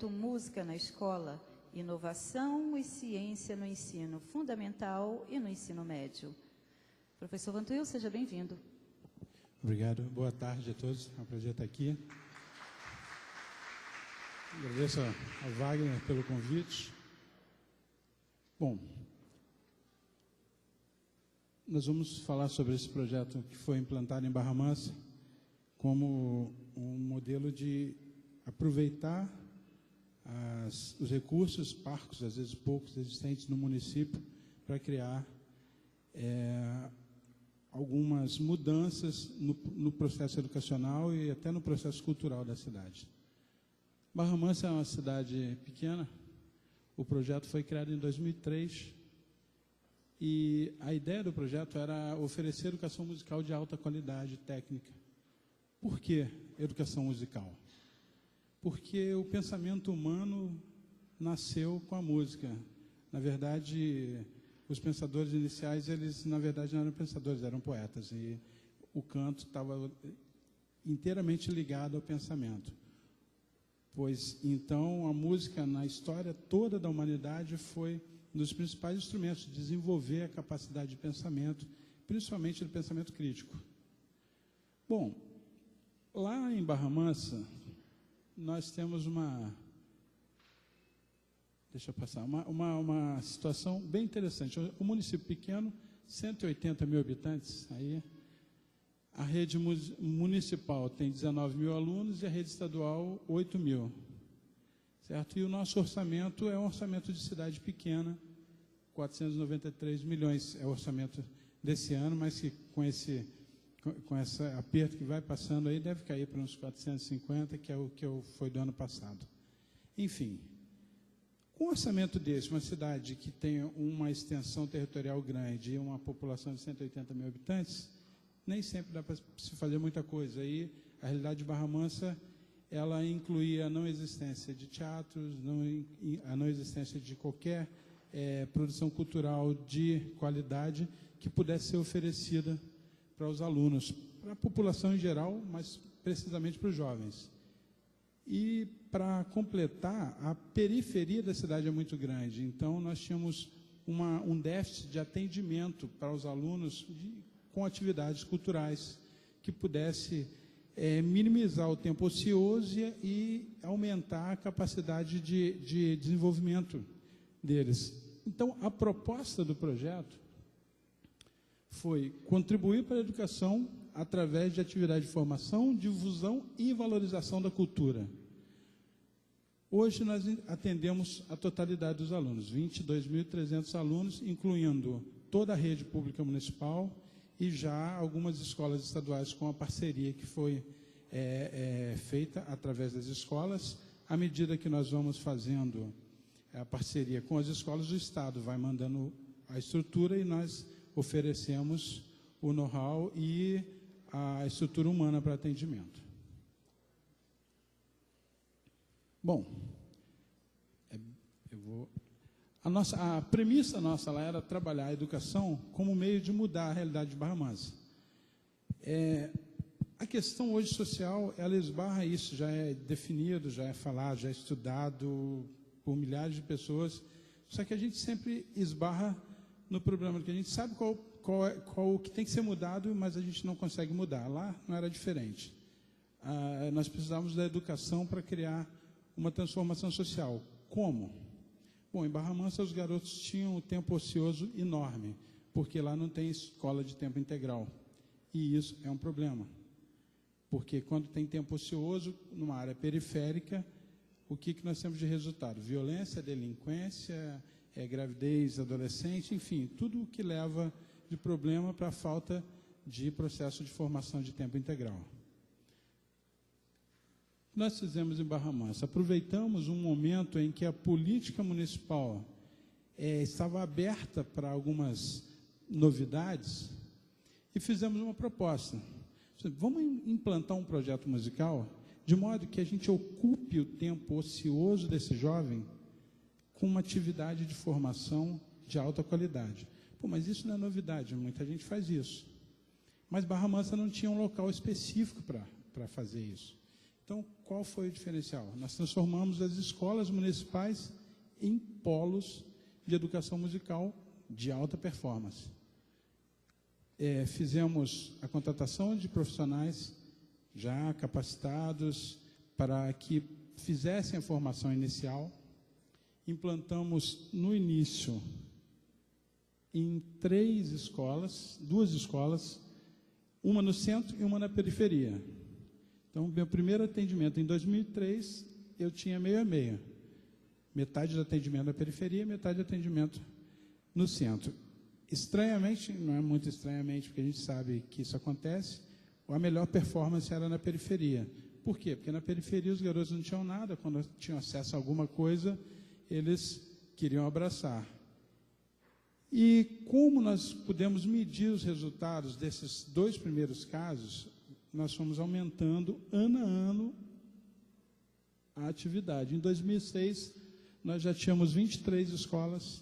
projeto Música na Escola, Inovação e Ciência no Ensino Fundamental e no Ensino Médio. Professor Vantuil, seja bem-vindo. Obrigado. Boa tarde a todos. É um prazer estar aqui. Agradeço ao Wagner pelo convite. Bom, nós vamos falar sobre esse projeto que foi implantado em Barra Mansa como um modelo de aproveitar os recursos, parcos, às vezes poucos, existentes no município, para criar algumas mudanças no processo educacional e até no processo cultural da cidade. Barra Mansa é uma cidade pequena. O projeto foi criado em 2003 e a ideia do projeto era oferecer educação musical de alta qualidade técnica. Por que educação musical? Porque o pensamento humano nasceu com a música. Na verdade, os pensadores iniciais, eles na verdade não eram pensadores, eram poetas. E o canto estava inteiramente ligado ao pensamento. Pois, então, a música, na história toda da humanidade, foi um dos principais instrumentos de desenvolver a capacidade de pensamento, principalmente do pensamento crítico. Bom, lá em Barra Mansa, nós temos uma situação bem interessante. Um município pequeno, 180 mil habitantes, aí a rede municipal tem 19 mil alunos e a rede estadual 8 mil, certo? E o nosso orçamento é um orçamento de cidade pequena, 493 milhões é o orçamento desse ano, mas que com esse aperto que vai passando aí, deve cair para uns 450, que é o que foi do ano passado. Enfim, com um orçamento desse, uma cidade que tem uma extensão territorial grande e uma população de 180 mil habitantes, nem sempre dá para se fazer muita coisa. Aí, a realidade de Barra Mansa, ela incluía a não existência de teatros, a não existência de qualquer produção cultural de qualidade que pudesse ser oferecida para os alunos, para a população em geral, mas precisamente para os jovens. E, para completar, a periferia da cidade é muito grande, então nós tínhamos um déficit de atendimento para os alunos com atividades culturais que pudesse minimizar o tempo ocioso e aumentar a capacidade de desenvolvimento deles. Então, a proposta do projeto foi contribuir para a educação através de atividade de formação, difusão e valorização da cultura. Hoje nós atendemos a totalidade dos alunos, 22.300 alunos, incluindo toda a rede pública municipal e já algumas escolas estaduais com a parceria que foi feita através das escolas. À medida que nós vamos fazendo a parceria com as escolas, o Estado vai mandando a estrutura e nós oferecemos o know-how e a estrutura humana para atendimento. Bom, a premissa nossa lá era trabalhar a educação como meio de mudar a realidade de Barra Mansa. A questão hoje social, ela esbarra isso, já é definido, já é falado, já é estudado por milhares de pessoas, só que a gente sempre esbarra no problema, que a gente sabe qual o que tem que ser mudado, mas a gente não consegue mudar. Lá não era diferente. Nós precisávamos da educação para criar uma transformação social. Como? Bom, em Barra Mansa os garotos tinham um tempo ocioso enorme, porque lá não tem escola de tempo integral. E isso é um problema. Porque quando tem tempo ocioso, numa área periférica, o que nós temos de resultado? Violência, delinquência, gravidez adolescente, enfim, tudo o que leva de problema para a falta de processo de formação de tempo integral. Nós fizemos em Barra Mansa, aproveitamos um momento em que a política municipal estava aberta para algumas novidades e fizemos uma proposta. Vamos implantar um projeto musical de modo que a gente ocupe o tempo ocioso desse jovem com uma atividade de formação de alta qualidade. Pô, mas isso não é novidade, muita gente faz isso. Mas Barra Mansa não tinha um local específico para fazer isso. Então, qual foi o diferencial? Nós transformamos as escolas municipais em polos de educação musical de alta performance. Fizemos a contratação de profissionais já capacitados para que fizessem a formação inicial. Implantamos no início em 3 escolas, 2 escolas, uma no centro e uma na periferia. Então, meu primeiro atendimento em 2003, eu tinha meio a meio. Metade do atendimento na periferia, metade do atendimento no centro. Estranhamente, não é muito estranhamente, porque a gente sabe que isso acontece, a melhor performance era na periferia. Por quê? Porque na periferia os garotos não tinham nada, quando tinham acesso a alguma coisa, eles queriam abraçar. E como nós pudemos medir os resultados desses 2 primeiros casos, nós fomos aumentando ano a ano a atividade. Em 2006, nós já tínhamos 23 escolas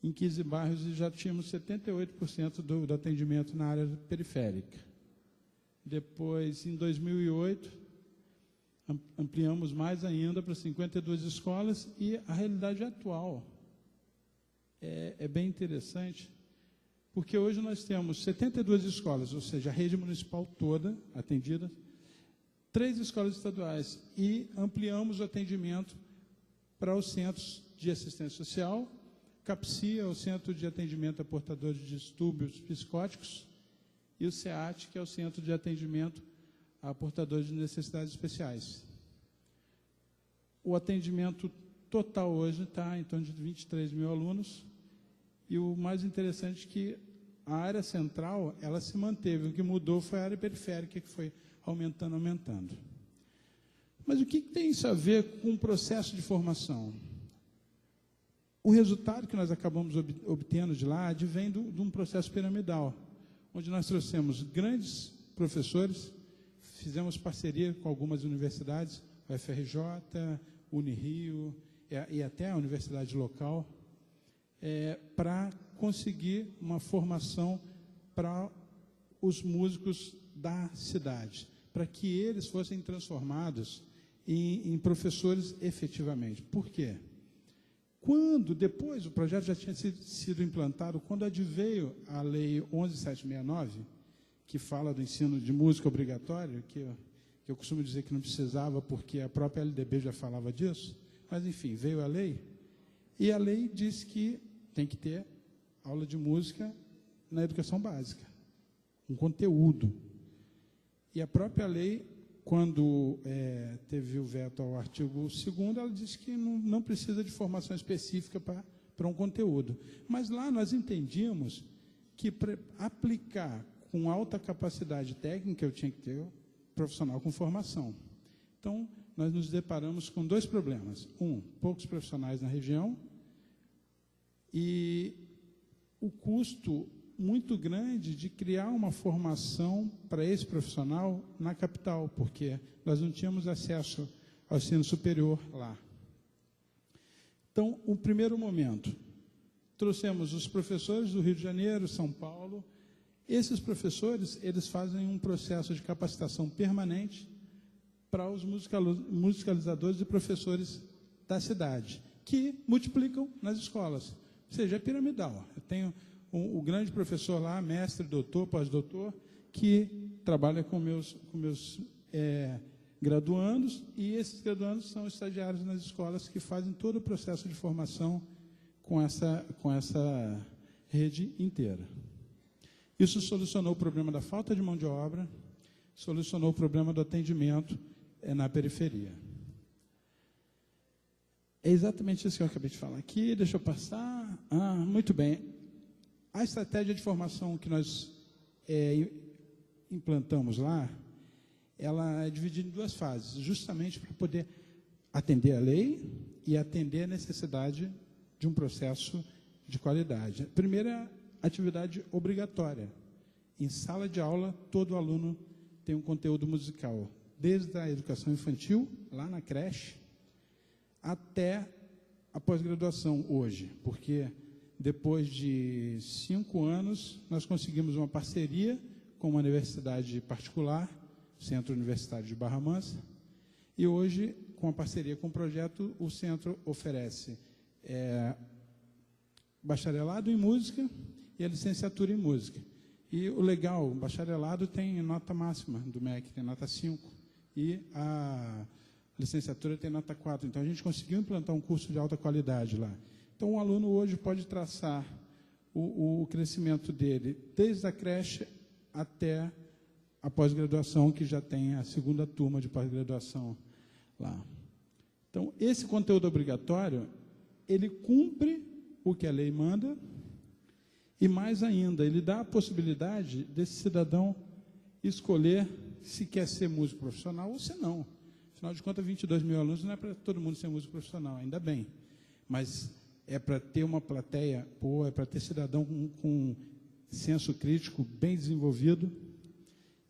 em 15 bairros e já tínhamos 78% do atendimento na área periférica. Depois, em 2008, ampliamos mais ainda para 52 escolas e a realidade atual é bem interessante, porque hoje nós temos 72 escolas, ou seja, a rede municipal toda atendida, 3 escolas estaduais e ampliamos o atendimento para os centros de assistência social, CAPSIA, o Centro de Atendimento a Portadores de Distúrbios Psicóticos, e o SEAT, que é o Centro de Atendimento a Portadores de Necessidades Especiais. O atendimento total hoje está em torno de 23 mil alunos, e o mais interessante é que a área central, ela se manteve, o que mudou foi a área periférica, que foi aumentando. Mas o que tem isso a ver com o processo de formação? O resultado que nós acabamos obtendo de lá advém de um processo piramidal, onde nós trouxemos grandes professores, fizemos parceria com algumas universidades, a UFRJ, Unirio e até a universidade local, para conseguir uma formação para os músicos da cidade, para que eles fossem transformados em professores efetivamente. Por quê? Quando, depois, o projeto já tinha sido implantado, quando adveio a Lei 11.769, que fala do ensino de música obrigatório, que eu costumo dizer que não precisava, porque a própria LDB já falava disso, mas, enfim, veio a lei, e a lei diz que tem que ter aula de música na educação básica, um conteúdo. E a própria lei, quando teve o veto ao artigo 2º, ela disse que não precisa de formação específica para um conteúdo. Mas lá nós entendíamos que para aplicar com alta capacidade técnica, eu tinha que ter um profissional com formação. Então, nós nos deparamos com 2 problemas. Poucos profissionais na região e o custo muito grande de criar uma formação para esse profissional na capital, porque nós não tínhamos acesso ao ensino superior lá. Então, o primeiro momento, trouxemos os professores do Rio de Janeiro, São Paulo. Esses professores, eles fazem um processo de capacitação permanente para os musicalizadores e professores da cidade, que multiplicam nas escolas. Ou seja, é piramidal. Eu tenho o grande professor lá, mestre, doutor, pós-doutor, que trabalha com meus graduandos, e esses graduandos são estagiários nas escolas que fazem todo o processo de formação com essa rede inteira. Isso solucionou o problema da falta de mão de obra, solucionou o problema do atendimento na periferia. É exatamente isso que eu acabei de falar aqui, deixa eu passar. Muito bem. A estratégia de formação que nós implantamos lá, ela é dividida em 2 fases, justamente para poder atender a lei e atender a necessidade de um processo de qualidade. Primeira atividade obrigatória. Em sala de aula, todo aluno tem um conteúdo musical, desde a educação infantil, lá na creche, até a pós-graduação hoje, porque depois de 5 anos, nós conseguimos uma parceria com uma universidade particular, Centro Universitário de Barra Mansa, E hoje, com a parceria com o projeto, o centro oferece bacharelado em música e a licenciatura em música. E o legal, o bacharelado tem nota máxima do MEC, tem nota 5, e a licenciatura tem nota 4. Então, a gente conseguiu implantar um curso de alta qualidade lá. Então, o aluno hoje pode traçar o crescimento dele desde a creche até a pós-graduação, que já tem a segunda turma de pós-graduação lá. Então, esse conteúdo obrigatório, ele cumpre o que a lei manda e, mais ainda, ele dá a possibilidade desse cidadão escolher se quer ser músico profissional ou se não. Afinal de contas, 22 mil alunos não é para todo mundo ser músico profissional, ainda bem. Mas é para ter uma plateia boa, é para ter cidadão com senso crítico bem desenvolvido.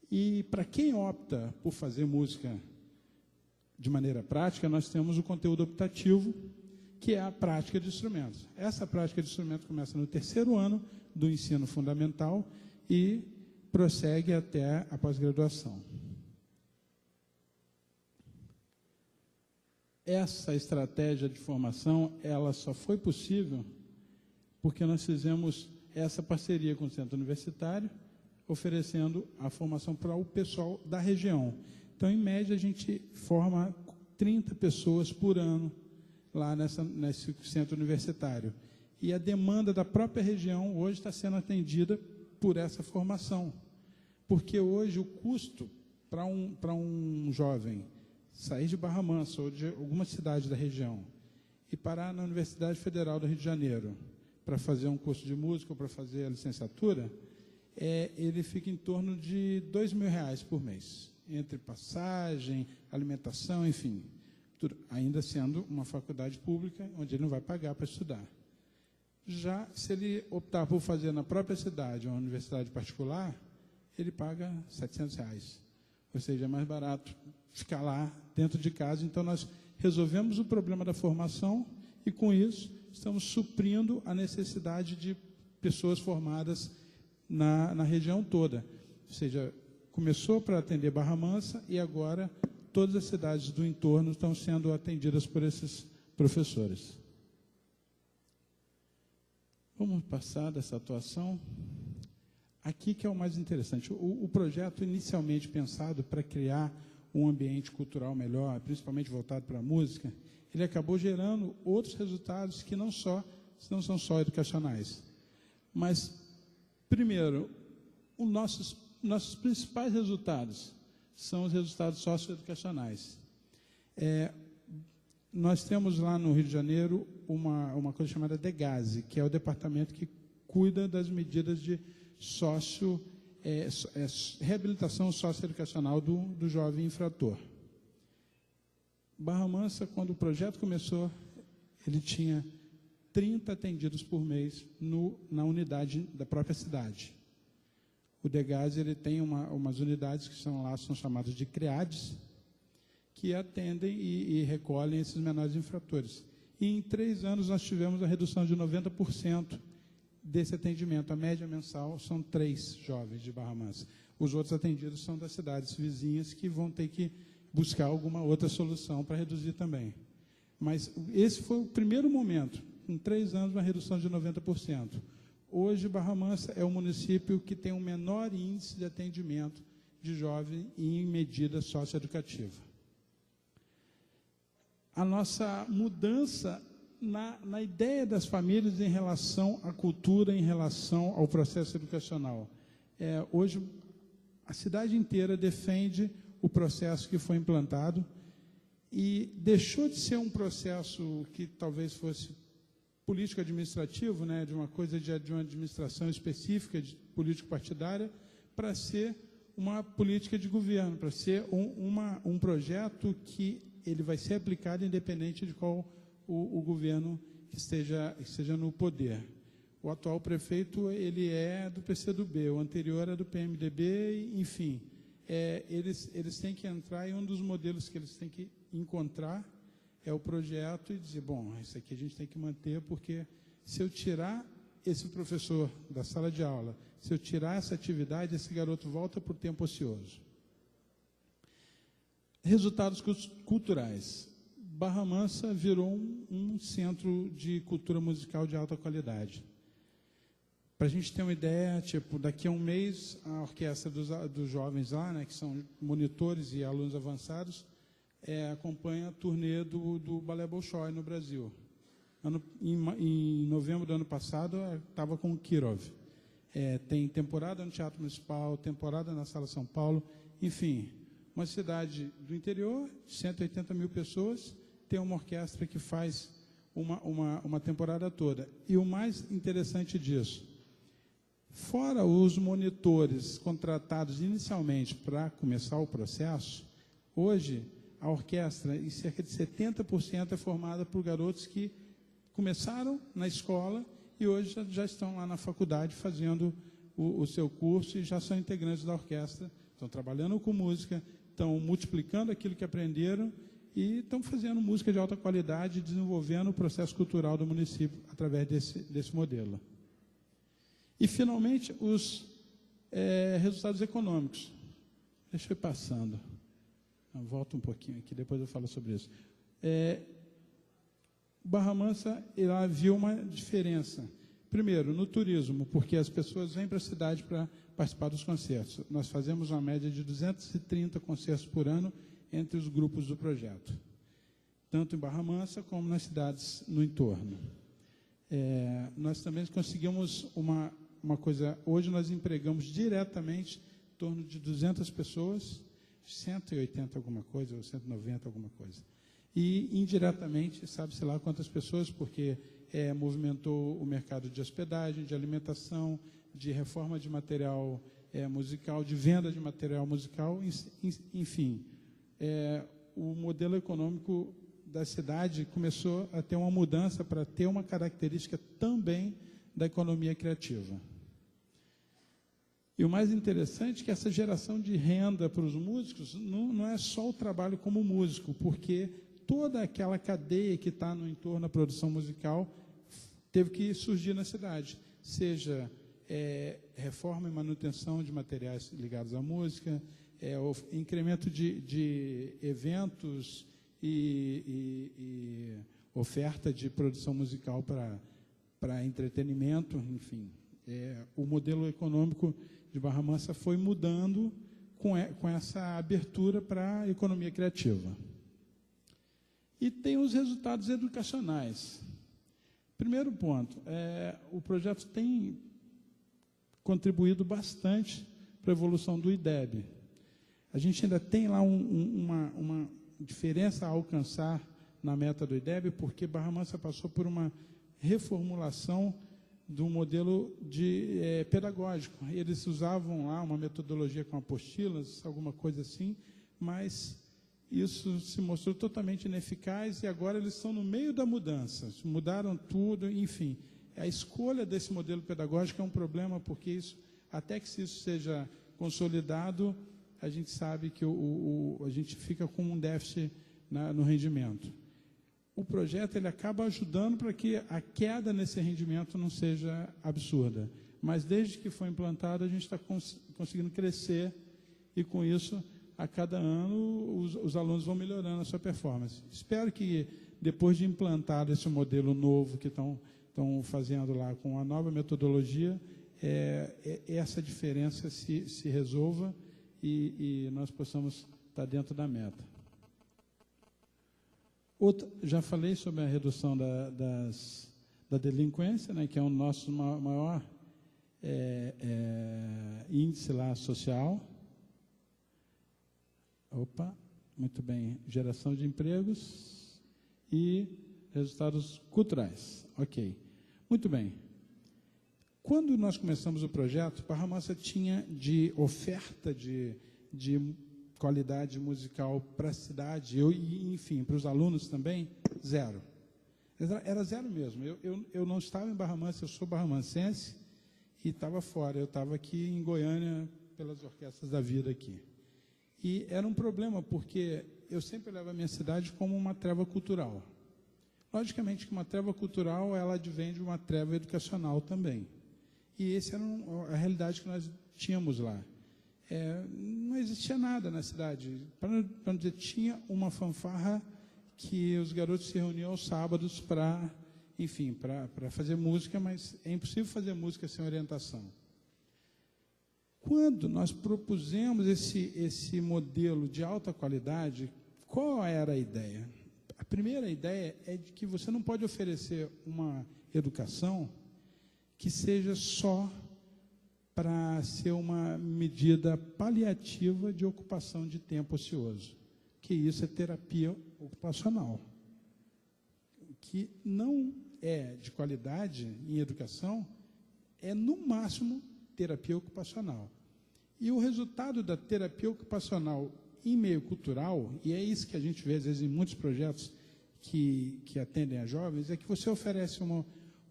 E para quem opta por fazer música de maneira prática, nós temos o conteúdo optativo, que é a prática de instrumentos. Essa prática de instrumentos começa no 3º ano do ensino fundamental e prossegue até a pós-graduação. Essa estratégia de formação, ela só foi possível porque nós fizemos essa parceria com o Centro Universitário, oferecendo a formação para o pessoal da região. Então, em média, a gente forma 30 pessoas por ano lá nesse centro universitário. E a demanda da própria região hoje está sendo atendida por essa formação. Porque hoje o custo para um jovem sair de Barra Mansa ou de alguma cidade da região e parar na Universidade Federal do Rio de Janeiro para fazer um curso de música ou para fazer a licenciatura, ele fica em torno de R$2.000 por mês, entre passagem, alimentação, enfim, tudo, ainda sendo uma faculdade pública, onde ele não vai pagar para estudar. Já se ele optar por fazer na própria cidade uma universidade particular, ele paga R$700, ou seja, é mais barato ficar lá dentro de casa. Então, nós resolvemos o problema da formação e, com isso, estamos suprindo a necessidade de pessoas formadas na região toda. Ou seja, começou para atender Barra Mansa e agora todas as cidades do entorno estão sendo atendidas por esses professores. Vamos passar dessa atuação. Aqui que é o mais interessante. O projeto inicialmente pensado para criar um ambiente cultural melhor, principalmente voltado para a música, ele acabou gerando outros resultados que não são só educacionais. Mas, primeiro, os nossos principais resultados são os resultados socioeducacionais. Nós temos lá no Rio de Janeiro uma coisa chamada DEGASE, que é o departamento que cuida das medidas de reabilitação socioeducacional do jovem infrator. Barra Mansa, quando o projeto começou, ele tinha 30 atendidos por mês na unidade da própria cidade. O DEGASE, ele tem umas unidades que são chamadas de CREADES, que atendem e recolhem esses menores infratores. E em 3 anos nós tivemos a redução de 90% desse atendimento. A média mensal são 3 jovens de Barra Mansa. Os outros atendidos são das cidades vizinhas, que vão ter que buscar alguma outra solução para reduzir também. Mas esse foi o primeiro momento. Em 3 anos, uma redução de 90%. Hoje, Barra Mansa é o município que tem o menor índice de atendimento de jovem em medida socioeducativa. A nossa mudança na ideia das famílias em relação à cultura, em relação ao processo educacional. Hoje, a cidade inteira defende o processo que foi implantado e deixou de ser um processo que talvez fosse político-administrativo, né, de uma coisa de uma administração específica, de político-partidária, para ser uma política de governo, para ser um projeto que ele vai ser aplicado independente de qual o governo que esteja no poder. O atual prefeito, ele é do PCdoB, o anterior é do PMDB, enfim. Eles têm que entrar, e um dos modelos que eles têm que encontrar é o projeto e dizer, bom, isso aqui a gente tem que manter, porque se eu tirar esse professor da sala de aula, se eu tirar essa atividade, esse garoto volta para o tempo ocioso. Resultados culturais. Barra Mansa virou um centro de cultura musical de alta qualidade. Para a gente ter uma ideia, tipo, daqui a um mês, a orquestra dos jovens lá, né, que são monitores e alunos avançados, acompanha a turnê do Balé Bolshoi no Brasil. Em novembro do ano passado, estava com o Kirov. Tem temporada no Teatro Municipal, temporada na Sala São Paulo, enfim, uma cidade do interior, 180 mil pessoas, tem uma orquestra que faz uma temporada toda. E o mais interessante disso, fora os monitores contratados inicialmente para começar o processo, hoje a orquestra, em cerca de 70%, é formada por garotos que começaram na escola e hoje já estão lá na faculdade fazendo o seu curso e já são integrantes da orquestra, estão trabalhando com música, estão multiplicando aquilo que aprenderam e estão fazendo música de alta qualidade, desenvolvendo o processo cultural do município através desse modelo. E, finalmente, os resultados econômicos. Deixa eu ir passando. Volto um pouquinho aqui, depois eu falo sobre isso. Barra Mansa, ela viu uma diferença. Primeiro, no turismo, porque as pessoas vêm para a cidade para participar dos concertos. Nós fazemos uma média de 230 concertos por ano entre os grupos do projeto, tanto em Barra Mansa como nas cidades no entorno. Nós também conseguimos uma coisa, hoje nós empregamos diretamente em torno de 200 pessoas, 180 alguma coisa, ou 190 alguma coisa. E indiretamente, sabe-se lá quantas pessoas, porque movimentou o mercado de hospedagem, de alimentação, de reforma de material musical, de venda de material musical, enfim. O modelo econômico da cidade começou a ter uma mudança para ter uma característica também da economia criativa. E o mais interessante é que essa geração de renda para os músicos não é só o trabalho como músico, porque toda aquela cadeia que está no entorno da produção musical teve que surgir na cidade, seja reforma e manutenção de materiais ligados à música, o incremento de eventos e oferta de produção musical para entretenimento, enfim. O modelo econômico de Barra Mansa foi mudando com essa abertura para a economia criativa. E tem os resultados educacionais. Primeiro ponto, o projeto tem contribuído bastante para a evolução do IDEB. A gente ainda tem lá uma diferença a alcançar na meta do IDEB, porque Barra Mansa passou por uma reformulação do modelo pedagógico. Eles usavam lá uma metodologia com apostilas, alguma coisa assim, mas isso se mostrou totalmente ineficaz e agora eles estão no meio da mudança, mudaram tudo, enfim. A escolha desse modelo pedagógico é um problema, porque isso, até que isso seja consolidado, a gente sabe que a gente fica com um déficit no rendimento. O projeto ele acaba ajudando para que a queda nesse rendimento não seja absurda. Mas desde que foi implantado, a gente está conseguindo crescer e, com isso, a cada ano, os alunos vão melhorando a sua performance. Espero que, depois de implantar esse modelo novo que estão fazendo lá com a nova metodologia, essa diferença se resolva e nós possamos estar dentro da meta. Já falei sobre a redução da delinquência, né, que é o nosso maior índice lá social. Muito bem. Geração de empregos e resultados culturais. Ok. Muito bem. Quando nós começamos o projeto, Barra Mansa tinha de oferta de qualidade musical para a cidade, e, enfim, para os alunos também, zero. Era zero mesmo. Eu não estava em Barra Mansa, eu sou barramansense e estava fora. Eu estava aqui em Goiânia, pelas orquestras da vida aqui. E era um problema, porque eu sempre levo a minha cidade como uma treva cultural. Logicamente que uma treva cultural, ela advém de uma treva educacional também. E essa era a realidade que nós tínhamos lá. não existia nada na cidade. Para não dizer, tinha uma fanfarra que os garotos se reuniam aos sábados para, enfim, para fazer música, mas é impossível fazer música sem orientação. Quando nós propusemos esse modelo de alta qualidade, qual era a ideia? A primeira ideia é de que você não pode oferecer uma educação que seja só para ser uma medida paliativa de ocupação de tempo ocioso, que isso é terapia ocupacional. O que não é de qualidade em educação é, no máximo, terapia ocupacional. E o resultado da terapia ocupacional em meio cultural, e é isso que a gente vê, às vezes, em muitos projetos que atendem a jovens, é que você oferece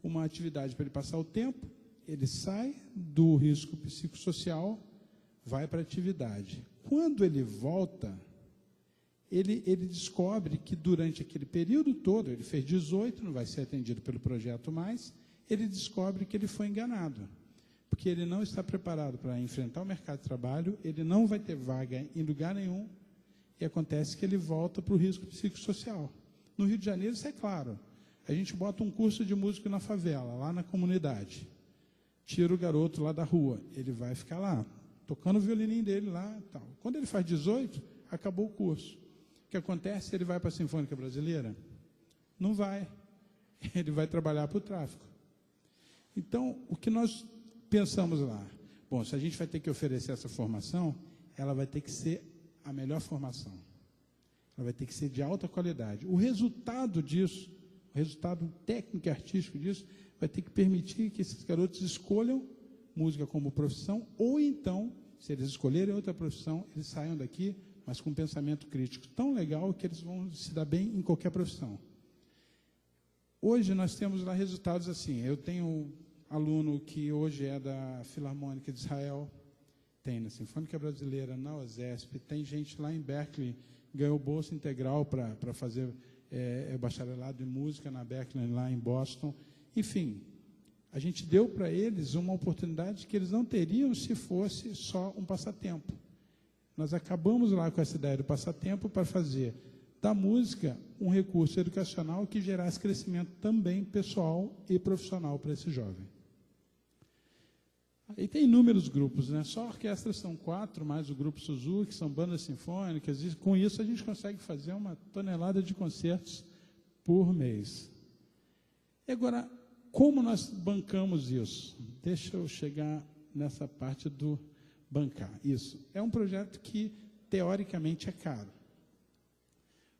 uma atividade para ele passar o tempo, ele sai do risco psicossocial, vai para a atividade. Quando ele volta, ele descobre que durante aquele período todo, ele fez 18, não vai ser atendido pelo projeto mais, ele descobre que ele foi enganado, porque ele não está preparado para enfrentar o mercado de trabalho, ele não vai ter vaga em lugar nenhum, e acontece que ele volta para o risco psicossocial. No Rio de Janeiro, isso é claro. A gente bota um curso de música na favela, lá na comunidade. Tira o garoto lá da rua, ele vai ficar lá, tocando o violininho dele lá. Tal. Quando ele faz 18, acabou o curso. O que acontece? Ele vai para a Sinfônica Brasileira? Não vai. Ele vai trabalhar para o tráfico. Então, o que nós pensamos lá? Bom, se a gente vai ter que oferecer essa formação, ela vai ter que ser a melhor formação. Ela vai ter que ser de alta qualidade. O resultado disso, o resultado técnico e artístico disso, vai ter que permitir que esses garotos escolham música como profissão, ou então, se eles escolherem outra profissão, eles saiam daqui, mas com um pensamento crítico tão legal que eles vão se dar bem em qualquer profissão. Hoje nós temos lá resultados assim. Eu tenho um aluno que hoje é da Filarmônica de Israel, tem na Sinfônica Brasileira, na OSESP, tem gente lá em Berkeley, ganhou bolsa integral para fazer bacharelado em música na Berkeley, lá em Boston. Enfim, a gente deu para eles uma oportunidade que eles não teriam se fosse só um passatempo. Nós acabamos lá com essa ideia do passatempo para fazer da música um recurso educacional que gerasse crescimento também pessoal e profissional para esse jovem. E tem inúmeros grupos, né? Só orquestras são 4, mais o grupo Suzuki, que são bandas sinfônicas, e com isso a gente consegue fazer uma tonelada de concertos por mês. E agora, como nós bancamos isso? Deixa eu chegar nessa parte do bancar. Isso. É um projeto que, teoricamente, é caro.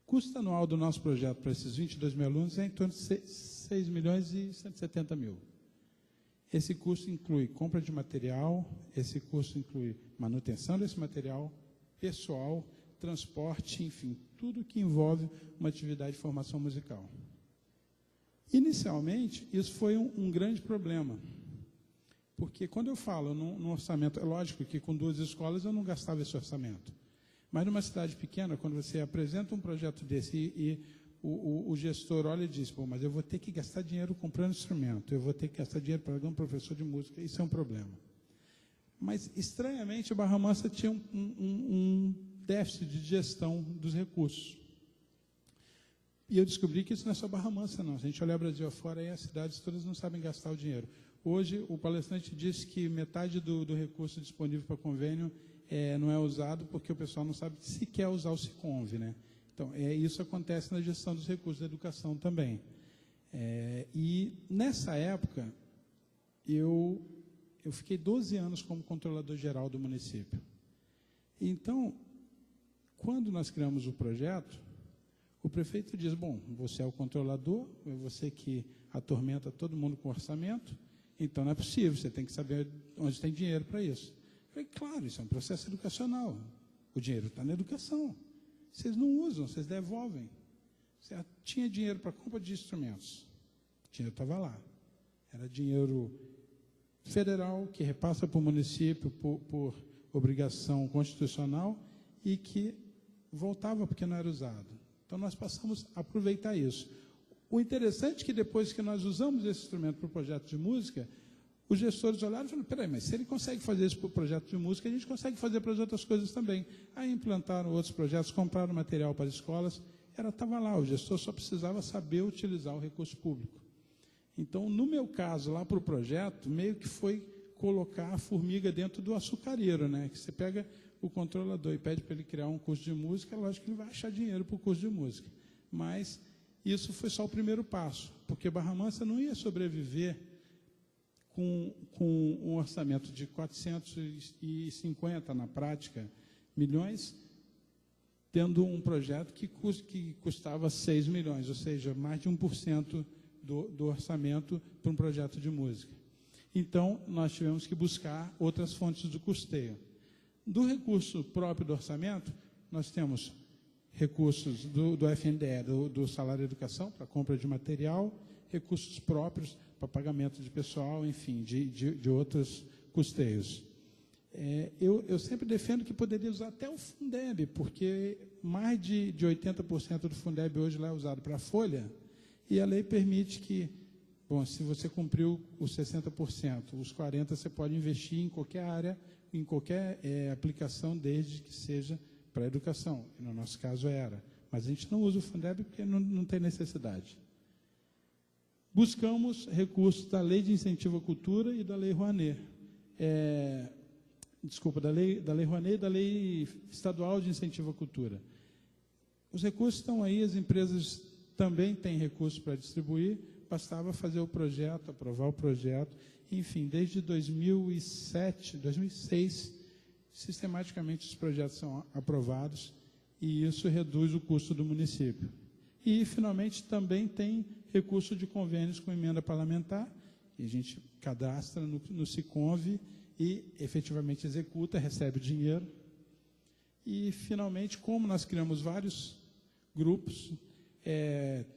O custo anual do nosso projeto para esses 22 mil alunos é em torno de 6 milhões e 170 mil. Esse custo inclui compra de material, esse custo inclui manutenção desse material, pessoal, transporte, enfim, tudo que envolve uma atividade de formação musical. Inicialmente, isso foi um grande problema, porque quando eu falo no orçamento, é lógico que com 2 escolas eu não gastava esse orçamento, mas numa cidade pequena, quando você apresenta um projeto desse e o gestor olha e diz, mas eu vou ter que gastar dinheiro comprando instrumento, eu vou ter que gastar dinheiro pagando um professor de música, isso é um problema. Mas, estranhamente, a Barra Mansa tinha um déficit de gestão dos recursos. E eu descobri que isso não é só Barra Mansa, não. Se a gente olhar o Brasil afora, aí as cidades todas não sabem gastar o dinheiro. Hoje, o palestrante disse que metade do recurso disponível para convênio não é usado porque o pessoal não sabe sequer usar o Siconv, né? Então, isso acontece na gestão dos recursos da educação também. E, nessa época, eu fiquei 12 anos como controlador geral do município. Então, quando nós criamos o projeto, o prefeito diz, você é o controlador, é você que atormenta todo mundo com orçamento, então não é possível, você tem que saber onde tem dinheiro para isso. Eu falei, claro, isso é um processo educacional, o dinheiro está na educação. Vocês não usam, vocês devolvem. Você tinha dinheiro para compra de instrumentos. O dinheiro estava lá. Era dinheiro federal que repassa para o município por obrigação constitucional e que voltava porque não era usado. Então, nós passamos a aproveitar isso. O interessante é que depois que nós usamos esse instrumento para o projeto de música, Os gestores olharam e falaram, peraí, mas se ele consegue fazer isso para o projeto de música, a gente consegue fazer para as outras coisas também. Aí implantaram outros projetos, compraram material para as escolas, estava lá, o gestor só precisava saber utilizar o recurso público. Então, no meu caso, lá para o projeto, meio que foi colocar a formiga dentro do açucareiro, né? Que você pega o controlador e pede para ele criar um curso de música, é lógico que ele vai achar dinheiro para o curso de música. Mas isso foi só o primeiro passo, porque Barra Mansa não ia sobreviver com um orçamento de 450, na prática, milhões, tendo um projeto que custava 6 milhões, ou seja, mais de 1% do orçamento para um projeto de música. Então, nós tivemos que buscar outras fontes de custeio. Do recurso próprio do orçamento, nós temos recursos do FNDE, do salário de educação, para compra de material, recursos próprios para pagamento de pessoal, enfim, de outros custeios. Eu sempre defendo que poderia usar até o Fundeb, porque mais de 80% do Fundeb hoje lá é usado para a folha, e a lei permite que, bom, se você cumpriu os 60%, os 40% você pode investir em qualquer área, em qualquer aplicação, desde que seja para a educação. E no nosso caso era. Mas a gente não usa o Fundeb porque não tem necessidade. Buscamos recursos da Lei de Incentivo à Cultura e da Lei Rouanet. Da Lei Rouanet e da Lei Estadual de Incentivo à Cultura. Os recursos estão aí, as empresas também têm recursos para distribuir, bastava fazer o projeto, aprovar o projeto. Enfim, desde 2006, sistematicamente os projetos são aprovados e isso reduz o custo do município. E, finalmente, também tem recurso de convênios com emenda parlamentar, e a gente cadastra no Siconv e efetivamente executa, recebe o dinheiro. E, finalmente, como nós criamos vários grupos,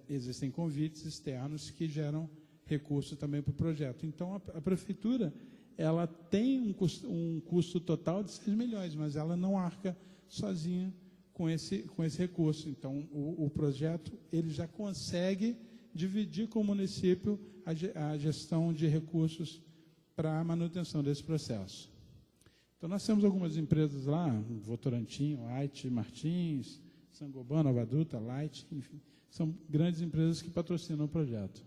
existem convites externos que geram recurso também para o projeto. Então, a prefeitura ela tem um custo total de 6 milhões, mas ela não arca sozinha com esse recurso. Então, o projeto ele já consegue dividir com o município a gestão de recursos para a manutenção desse processo. Então, nós temos algumas empresas lá, Votorantim, Light, Martins, Sangoban, Nova Dutra, Light, enfim, são grandes empresas que patrocinam o projeto.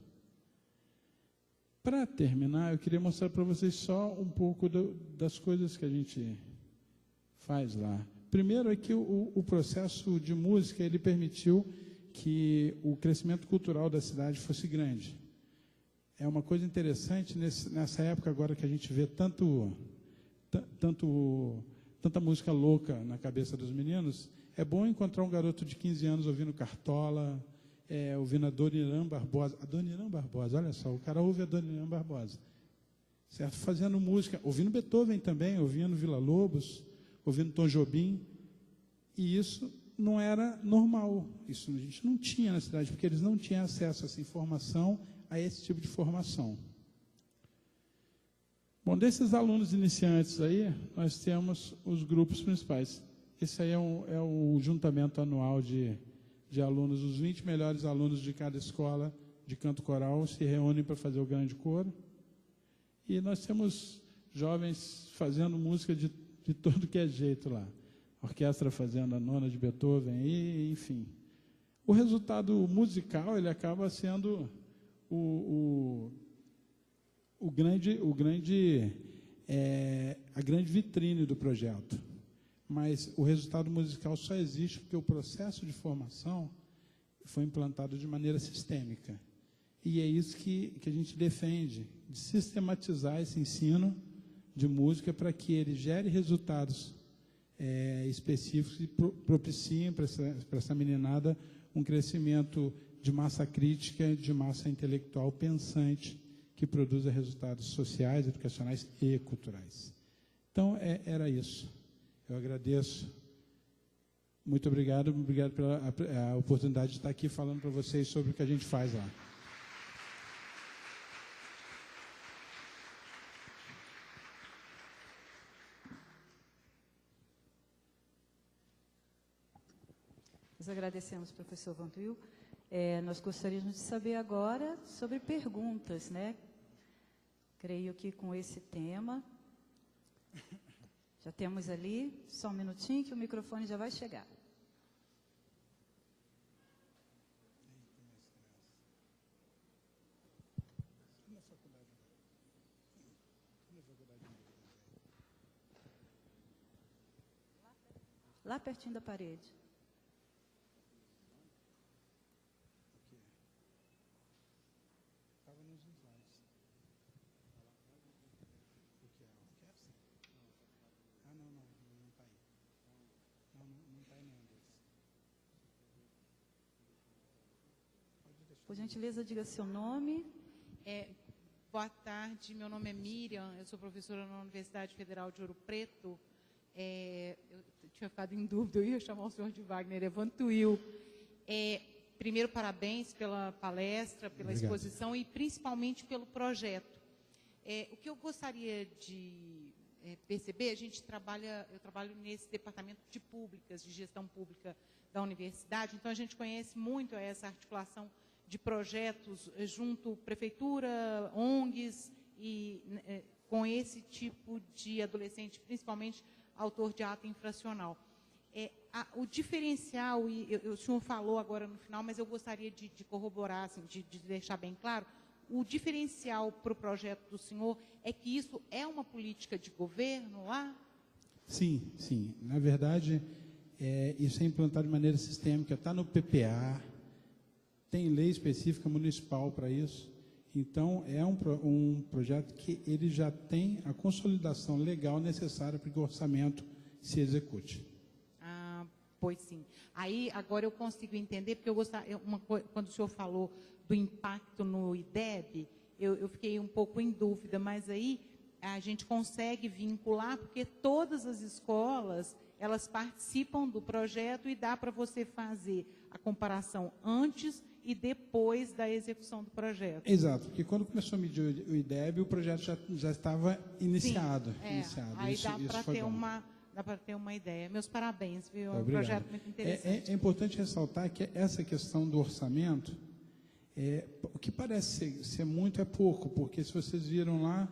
Para terminar, eu queria mostrar para vocês só um pouco das coisas que a gente faz lá. Primeiro é que o processo de música ele permitiu que o crescimento cultural da cidade fosse grande. É uma coisa interessante nessa época agora que a gente vê tanta música louca na cabeça dos meninos, é bom encontrar um garoto de 15 anos ouvindo Cartola, ouvindo a Dona Irã Barbosa. A Dona Irã Barbosa, olha só, o cara ouve a Dona Irã Barbosa. Certo? Fazendo música, ouvindo Beethoven também, ouvindo Villa-Lobos, ouvindo Tom Jobim. E isso não era normal. Isso a gente não tinha na cidade, porque eles não tinham acesso a essa informação, a esse tipo de formação. Bom, desses alunos iniciantes aí, nós temos os grupos principais. Esse aí é o juntamento anual de alunos, os 20 melhores alunos de cada escola de canto coral se reúnem para fazer o grande coro. E nós temos jovens fazendo música de todo que é jeito lá. Orquestra fazendo a nona de Beethoven, e, enfim. O resultado musical ele acaba sendo a grande vitrine do projeto. Mas o resultado musical só existe porque o processo de formação foi implantado de maneira sistêmica. E é isso que a gente defende, de sistematizar esse ensino de música para que ele gere resultados específicos e propiciem para essa meninada um crescimento de massa crítica, de massa intelectual pensante, que produza resultados sociais, educacionais e culturais. Então, era isso. Eu agradeço. Muito obrigado pela oportunidade de estar aqui falando para vocês sobre o que a gente faz lá. Nós agradecemos, professor Vantuil. Nós gostaríamos de saber agora sobre perguntas, né? Creio que com esse tema, já temos ali, só um minutinho que o microfone já vai chegar. Lá pertinho da parede. Estava nos slides. O que é? A orquestra? Ah, não está aí. Não está em nenhum deles. Por gentileza, diga seu nome. Boa tarde, meu nome é Miriam, eu sou professora na Universidade Federal de Ouro Preto. Eu tinha ficado em dúvida, eu ia chamar o senhor de Wagner Evantuil. Primeiro, parabéns pela palestra, pela Obrigado. exposição e principalmente pelo projeto. O que eu gostaria de perceber, eu trabalho nesse departamento de públicas, de gestão pública da universidade, então a gente conhece muito essa articulação de projetos junto prefeitura, ONGs e com esse tipo de adolescente, principalmente autor de ato infracional. O diferencial, e o senhor falou agora no final, mas eu gostaria de corroborar, assim, de deixar bem claro, o diferencial para o projeto do senhor é que isso é uma política de governo lá? Sim, sim. Na verdade, isso é implantado de maneira sistêmica, está no PPA, tem lei específica municipal para isso. Então, é um projeto que ele já tem a consolidação legal necessária para que o orçamento se execute. Pois sim. Aí, agora eu consigo entender, porque quando o senhor falou do impacto no IDEB, eu fiquei um pouco em dúvida, mas aí a gente consegue vincular, porque todas as escolas, elas participam do projeto e dá para você fazer a comparação antes e depois da execução do projeto. Exato, porque quando começou a medir o IDEB, o projeto já estava iniciado. Sim, iniciado. Aí Isso, dá para foi ter bom. Dá para ter uma ideia. Meus parabéns, viu? É um Obrigado. projeto muito interessante. É importante ressaltar que essa questão do orçamento, o que parece ser muito é pouco, porque se vocês viram lá,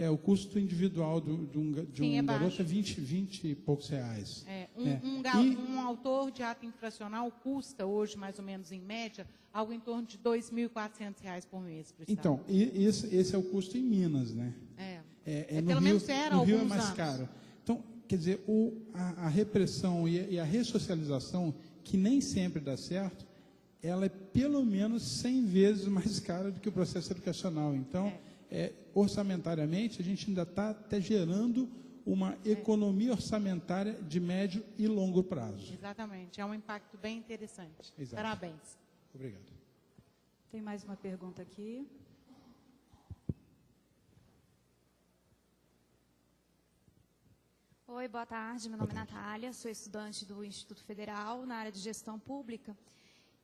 o custo individual de um garoto é 20 e poucos reais. Um autor de ato infracional custa hoje, mais ou menos em média, algo em torno de R$ 2.400 por mês. Para o então, esse é o custo em Minas, né? pelo menos era no Rio é alguns mais anos. caro. Então, quer dizer, a repressão e a ressocialização, que nem sempre dá certo, ela é pelo menos 100 vezes mais cara do que o processo educacional. Então, orçamentariamente, a gente ainda está até gerando uma economia orçamentária de médio e longo prazo. Exatamente, é um impacto bem interessante. Exato. Parabéns. Obrigado. Tem mais uma pergunta aqui. Oi, boa tarde. Meu nome é Natália, sou estudante do Instituto Federal na área de gestão pública.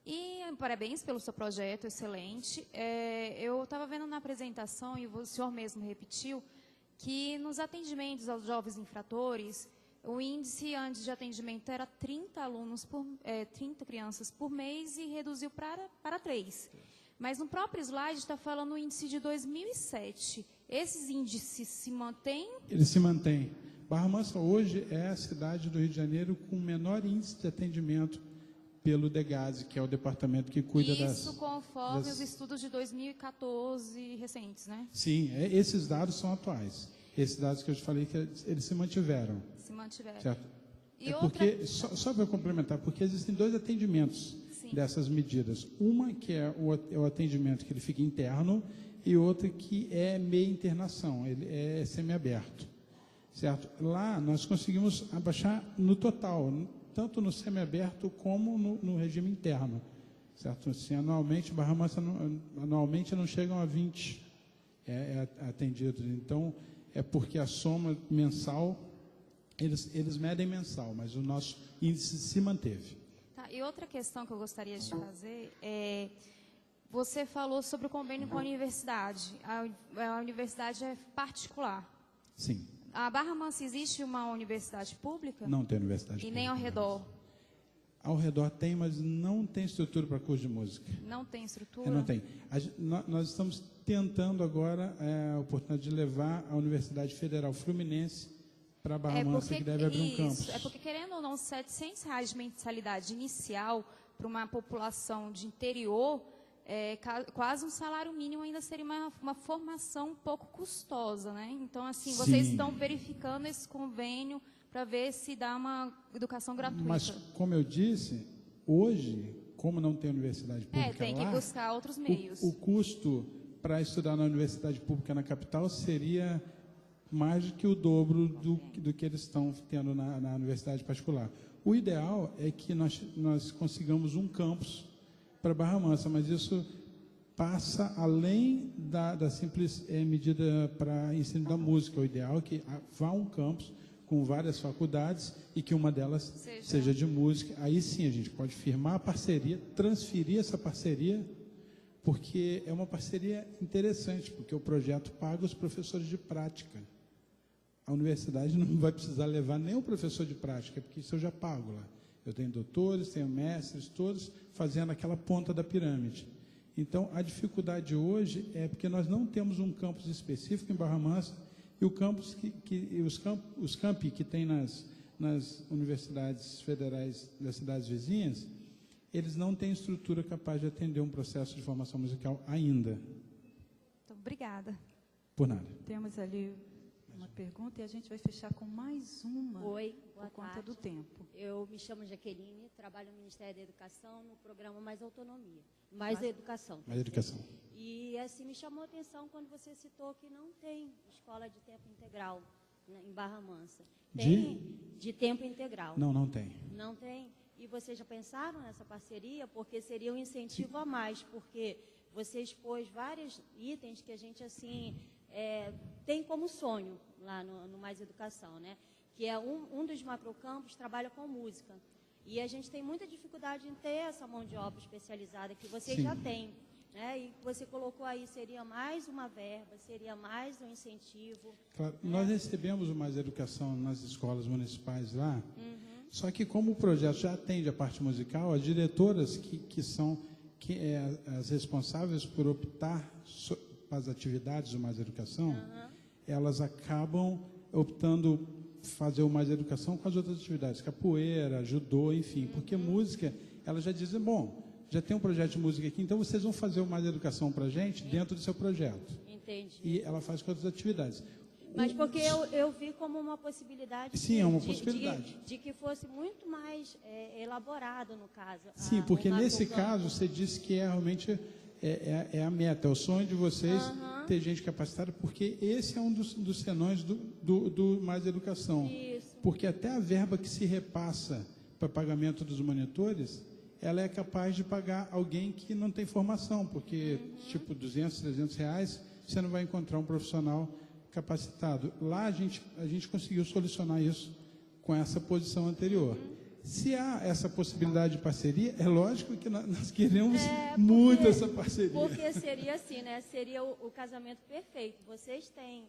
E parabéns pelo seu projeto, excelente. Eu estava vendo na apresentação, e o senhor mesmo repetiu, que nos atendimentos aos jovens infratores, o índice antes de atendimento era 30 crianças por mês e reduziu para 3. Mas no próprio slide está falando o índice de 2007. Esses índices se mantêm? Eles se mantêm. Barra Mansa hoje é a cidade do Rio de Janeiro com o menor índice de atendimento pelo DEGASE, que é o departamento que cuida Isso conforme os estudos de 2014 recentes, né? Sim, esses dados são atuais. Esses dados que eu te falei, que eles se mantiveram. Se mantiveram. Certo? E porque, só para complementar, porque existem dois atendimentos dessas medidas. Uma que é o atendimento que ele fica interno e outra que é meia internação, ele é semiaberto. Certo? Lá nós conseguimos abaixar no total, tanto no semiaberto como no regime interno. Certo? Assim, anualmente, Barra Mansa anualmente não chegam a 20 atendidos. Então, é porque a soma mensal, eles medem mensal, mas o nosso índice se manteve. Tá, e outra questão que eu gostaria de fazer é, você falou sobre o convênio com a universidade. A universidade é particular. Sim. A Barra Mansa existe uma universidade pública? Não tem universidade E pública. nem ao redor? Ao redor tem, mas não tem estrutura para curso de música. Não tem estrutura? Não tem. Nós estamos tentando agora a oportunidade de levar a Universidade Federal Fluminense para Barra Mansa, que deve abrir um campus. É porque, querendo ou não, R$700 de mensalidade inicial para uma população de interior, quase um salário mínimo ainda seria uma formação um pouco custosa, né? Então, assim, vocês Sim. estão verificando esse convênio para ver se dá uma educação gratuita. Mas, como eu disse, hoje, como não tem universidade pública tem que lá, buscar outros meios. o custo para estudar na universidade pública na capital seria mais do que o dobro do que eles estão tendo na universidade particular. O ideal é que nós consigamos um campus para Barra Mansa, mas isso passa além da simples medida para ensino da música. O ideal é que vá um campus com várias faculdades e que uma delas seja de música. Aí sim a gente pode firmar a parceria, transferir essa parceria, porque é uma parceria interessante, porque o projeto paga os professores de prática. A universidade não vai precisar levar nem o professor de prática, porque isso eu já pago lá. Eu tenho doutores, tenho mestres, todos fazendo aquela ponta da pirâmide. Então, a dificuldade hoje é porque nós não temos um campus específico em Barra Mansa, e o campus os campi que tem nas universidades federais das cidades vizinhas, eles não têm estrutura capaz de atender um processo de formação musical ainda. Então, obrigada. Por nada. Temos ali uma pergunta e a gente vai fechar com mais uma. Oi, boa por conta tarde. do tempo. Eu me chamo Jaqueline, trabalho no Ministério da Educação no programa Mais Autonomia, Mais Educação. Mais educação. E assim me chamou a atenção quando você citou que não tem escola de tempo integral em Barra Mansa. Tem de tempo integral? Não tem. Não tem? E vocês já pensaram nessa parceria? Porque seria um incentivo a mais, porque você expôs vários itens que a gente assim tem como sonho lá no Mais Educação, né? Que é um dos macrocampos trabalha com música. E a gente tem muita dificuldade em ter essa mão de obra especializada que vocês já têm. Né? E você colocou aí, seria mais uma verba, seria mais um incentivo. Claro, nós recebemos o Mais Educação nas escolas municipais lá, só que como o projeto já atende a parte musical, as diretoras que são as responsáveis por optar as atividades do Mais Educação, elas acabam optando fazer o Mais Educação com as outras atividades, capoeira, judô, enfim, porque música, elas já dizem, bom, já tem um projeto de música aqui, então vocês vão fazer o Mais Educação para a gente dentro do seu projeto. Entendi. E ela faz com outras atividades. Mas porque eu vi como uma possibilidade. Sim, é uma possibilidade. De que fosse muito mais elaborado, no caso. Sim, porque nesse caso, você disse que realmente a meta, é o sonho de vocês ter gente capacitada, porque esse é um dos senões do Mais Educação. Isso. Porque até a verba que se repassa para pagamento dos monitores, ela é capaz de pagar alguém que não tem formação, porque, tipo, 200, 300 reais, você não vai encontrar um profissional capacitado. Lá a gente conseguiu solucionar isso com essa posição anterior. Se há essa possibilidade de parceria, é lógico que nós queremos muito essa parceria. Porque seria assim, né? Seria o casamento perfeito. Vocês têm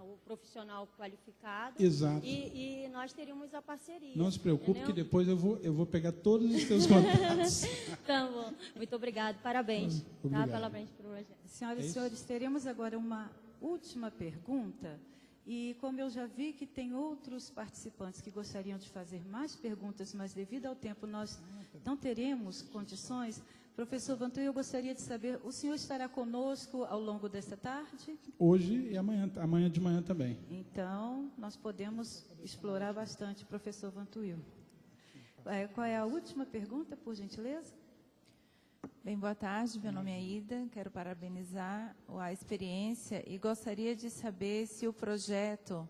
o profissional qualificado. Exato. E nós teríamos a parceria. Não se preocupe, entendeu? que depois eu vou pegar todos os teus contatos. Tá bom. Muito obrigado. Parabéns. Obrigado. Tá? Parabéns pelo projeto. Senhoras e senhores, teremos agora uma última pergunta. E como eu já vi que tem outros participantes que gostariam de fazer mais perguntas, mas devido ao tempo nós não teremos condições, professor Vantuil, eu gostaria de saber, o senhor estará conosco ao longo desta tarde? Hoje e amanhã de manhã também. Então, nós podemos explorar bastante, professor Vantuil. Qual é a última pergunta, por gentileza? Bem, boa tarde, meu nome é Ida, quero parabenizar a experiência e gostaria de saber se o projeto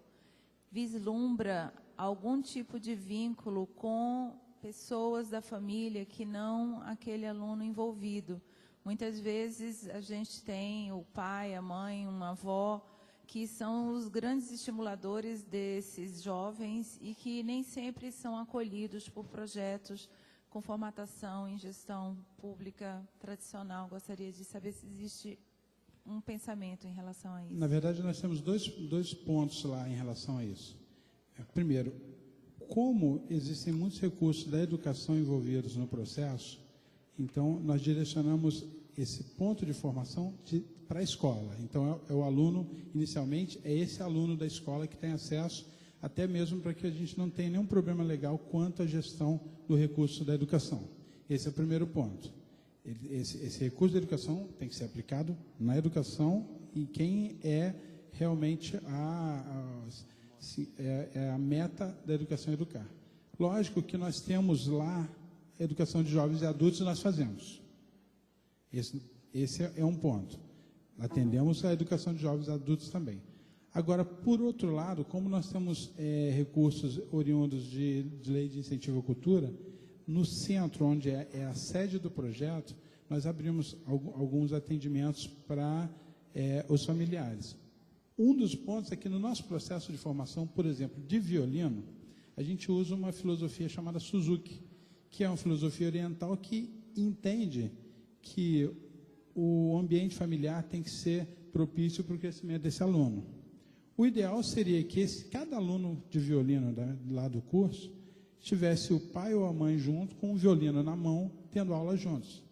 vislumbra algum tipo de vínculo com pessoas da família que não aquele aluno envolvido. Muitas vezes a gente tem o pai, a mãe, uma avó, que são os grandes estimuladores desses jovens e que nem sempre são acolhidos por projetos com formatação em gestão pública tradicional. Gostaria de saber se existe um pensamento em relação a isso. Na verdade, nós temos dois pontos lá em relação a isso. Primeiro, como existem muitos recursos da educação envolvidos no processo, então nós direcionamos esse ponto de formação para a escola. Então, é o aluno, inicialmente, é esse aluno da escola que tem acesso, até mesmo para que a gente não tenha nenhum problema legal quanto à gestão do recurso da educação. Esse é o primeiro ponto. Esse recurso da educação tem que ser aplicado na educação e quem é realmente a meta da educação educar. Lógico que nós temos lá a educação de jovens e adultos, nós fazemos. Esse é um ponto. Atendemos a educação de jovens e adultos também. Agora, por outro lado, como nós temos recursos oriundos de lei de incentivo à cultura, no centro, onde é a sede do projeto, nós abrimos alguns atendimentos para os familiares. Um dos pontos é que no nosso processo de formação, por exemplo, de violino, a gente usa uma filosofia chamada Suzuki, que é uma filosofia oriental que entende que o ambiente familiar tem que ser propício para o crescimento desse aluno. O ideal seria que cada aluno de violino lá do curso tivesse o pai ou a mãe junto, com o violino na mão, tendo aula juntos.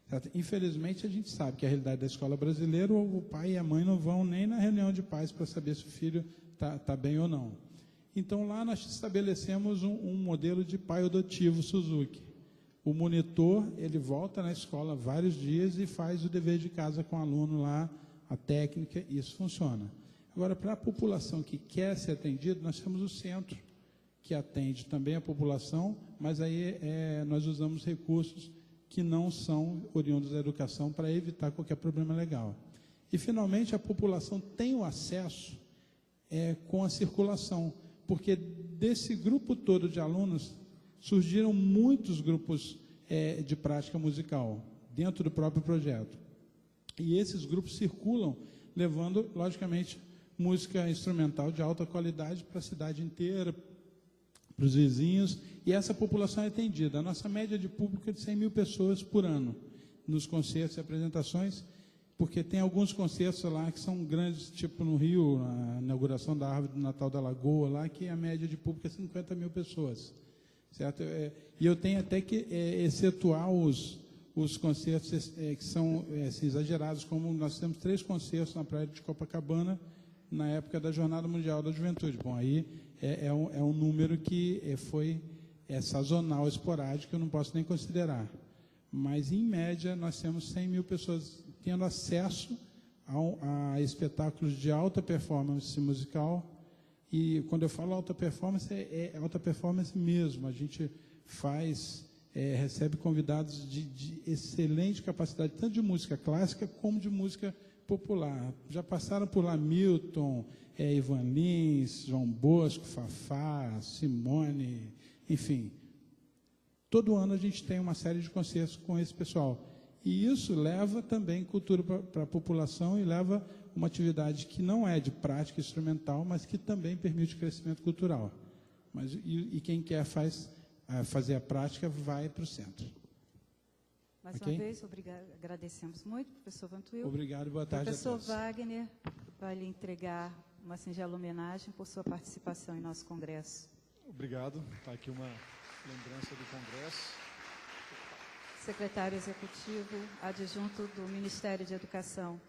Certo? Infelizmente, a gente sabe que a realidade da escola brasileira, o pai e a mãe não vão nem na reunião de pais para saber se o filho está bem ou não. Então, lá nós estabelecemos um modelo de pai adotivo Suzuki. O monitor, ele volta na escola vários dias e faz o dever de casa com o aluno lá, a técnica, e isso funciona. Agora, para a população que quer ser atendida, nós temos o centro, que atende também a população, mas aí nós usamos recursos que não são oriundos da educação para evitar qualquer problema legal. E, finalmente, a população tem o acesso com a circulação, porque desse grupo todo de alunos surgiram muitos grupos de prática musical dentro do próprio projeto. E esses grupos circulam, levando, logicamente, música instrumental de alta qualidade para a cidade inteira, para os vizinhos, e essa população é atendida. A nossa média de público é de 100 mil pessoas por ano, nos concertos e apresentações, porque tem alguns concertos lá que são grandes, tipo no Rio, a inauguração da Árvore do Natal da Lagoa, lá que a média de público é 50 mil pessoas. Certo? E eu tenho até que excetuar os concertos que são exagerados, como nós temos 3 concertos na praia de Copacabana, na época da Jornada Mundial da Juventude. Bom, aí é um número que foi sazonal, esporádico, eu não posso nem considerar. Mas, em média, nós temos 100 mil pessoas tendo acesso a espetáculos de alta performance musical. E, quando eu falo alta performance, é alta performance mesmo. A gente recebe convidados de excelente capacidade, tanto de música clássica como de música popular. Já passaram por lá Milton, Ivan Lins, João Bosco, Fafá, Simone, enfim. Todo ano a gente tem uma série de concertos com esse pessoal. E isso leva também cultura para a população e leva uma atividade que não é de prática instrumental, mas que também permite crescimento cultural. E quem quer fazer a prática vai para o centro. Mais uma vez, agradecemos muito, professor Vantuil. Obrigado, boa tarde a todos. Professor Wagner vai lhe entregar uma singela homenagem por sua participação em nosso congresso. Obrigado. Está aqui uma lembrança do congresso. Secretário Executivo Adjunto do Ministério de Educação.